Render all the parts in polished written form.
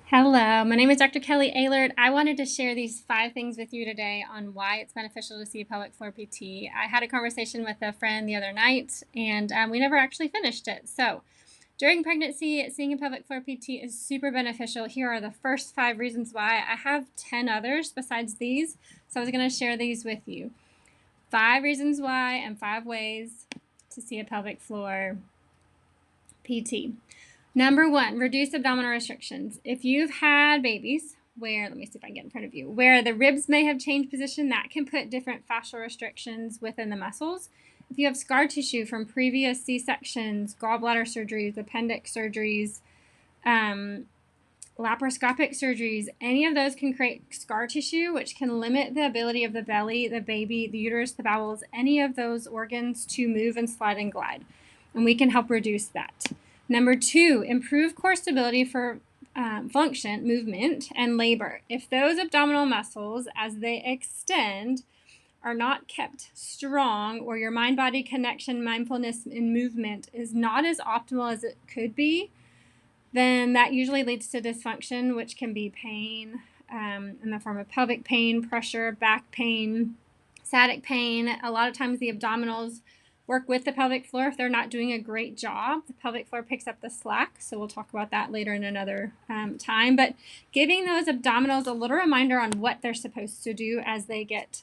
Hello, my name is Dr. Kelly Aylard. I wanted to share these 5 things with you today on why it's beneficial to see a pelvic floor PT. I had a conversation with a friend the other night, and we never actually finished it. So, during pregnancy, seeing a pelvic floor PT is super beneficial. Here are the first 5 reasons why. I have 10 others besides these, so I was going to share these with you. 5 reasons why and 5 ways to see a pelvic floor PT. Number 1, reduce abdominal restrictions. If you've had babies where, let me see if I can get in front of you, where the ribs may have changed position, that can put different fascial restrictions within the muscles. If you have scar tissue from previous C-sections, gallbladder surgeries, appendix surgeries, laparoscopic surgeries, any of those can create scar tissue, which can limit the ability of the belly, the baby, the uterus, the bowels, any of those organs to move and slide and glide. And we can help reduce that. Number 2, improve core stability for function, movement, and labor. If those abdominal muscles, as they extend, are not kept strong, or your mind-body connection, mindfulness, and movement is not as optimal as it could be, then that usually leads to dysfunction, which can be pain in the form of pelvic pain, pressure, back pain, sciatic pain. A lot of times the abdominals work with the pelvic floor. If they're not doing a great job, the pelvic floor picks up the slack. So we'll talk about that later in another time. But giving those abdominals a little reminder on what they're supposed to do as they get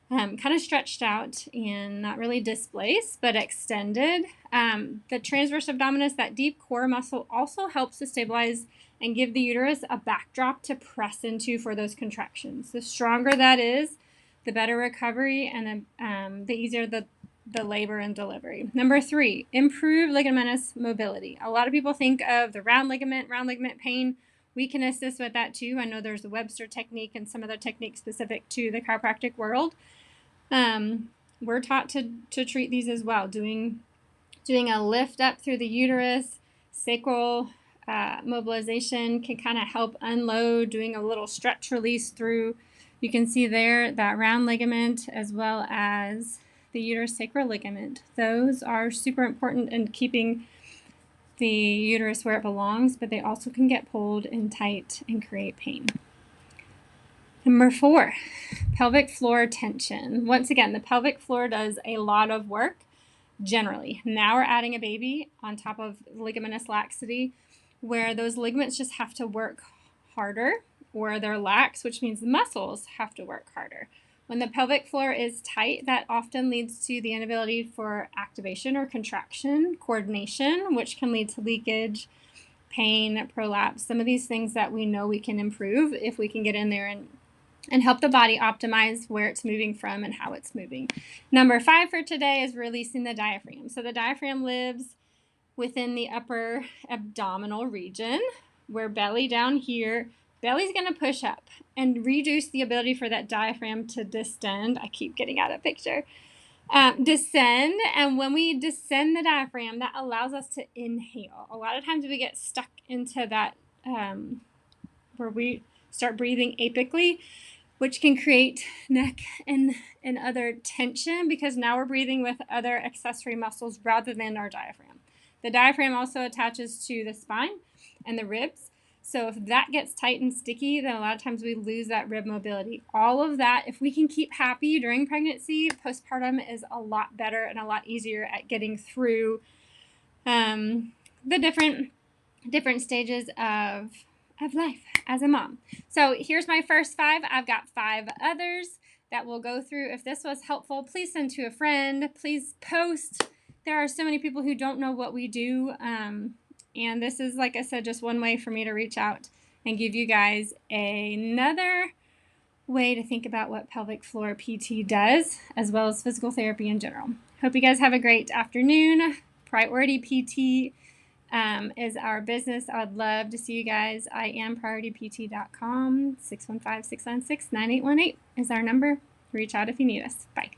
kind of stretched out and not really displaced, but extended. The transverse abdominis, that deep core muscle, also helps to stabilize and give the uterus a backdrop to press into for those contractions. The stronger that is, the better recovery and the easier the labor and delivery. Number 3, improve ligamentous mobility. A lot of people think of the round ligament pain. We can assist with that too. I know there's the Webster technique and some other techniques specific to the chiropractic world. We're taught to treat these as well, doing a lift up through the uterus, sacral mobilization can kind of help unload, doing a little stretch release through. You can see there that round ligament as well as the uterus sacral ligament. Those are super important in keeping the uterus where it belongs, but they also can get pulled and tight and create pain. Number 4, pelvic floor tension. Once again, the pelvic floor does a lot of work generally. Now we're adding a baby on top of ligamentous laxity, where those ligaments just have to work harder, or they're lax, which means the muscles have to work harder. When the pelvic floor is tight, that often leads to the inability for activation or contraction, coordination, which can lead to leakage, pain, prolapse, some of these things that we know we can improve if we can get in there and help the body optimize where it's moving from and how it's moving. Number 5 for today is releasing the diaphragm. So the diaphragm lives within the upper abdominal region, where belly down here, belly's going to push up and reduce the ability for that diaphragm to distend. I keep getting out of picture. Descend, and when we descend the diaphragm, that allows us to inhale. A lot of times we get stuck into that where we start breathing apically, which can create neck and other tension, because now we're breathing with other accessory muscles rather than our diaphragm. The diaphragm also attaches to the spine and the ribs. So if that gets tight and sticky, then a lot of times we lose that rib mobility. All of that, if we can keep happy during pregnancy, postpartum is a lot better and a lot easier at getting through the different stages of life as a mom. So here's my first 5. I've got 5 others that we'll go through. If this was helpful, please send to a friend. Please post. There are so many people who don't know what we do. And this is, like I said, just one way for me to reach out and give you guys another way to think about what pelvic floor PT does, as well as physical therapy in general. Hope you guys have a great afternoon. Priority PT is our business. I'd love to see you guys. I am prioritypt.com. 615-696-9818 is our number. Reach out if you need us. Bye.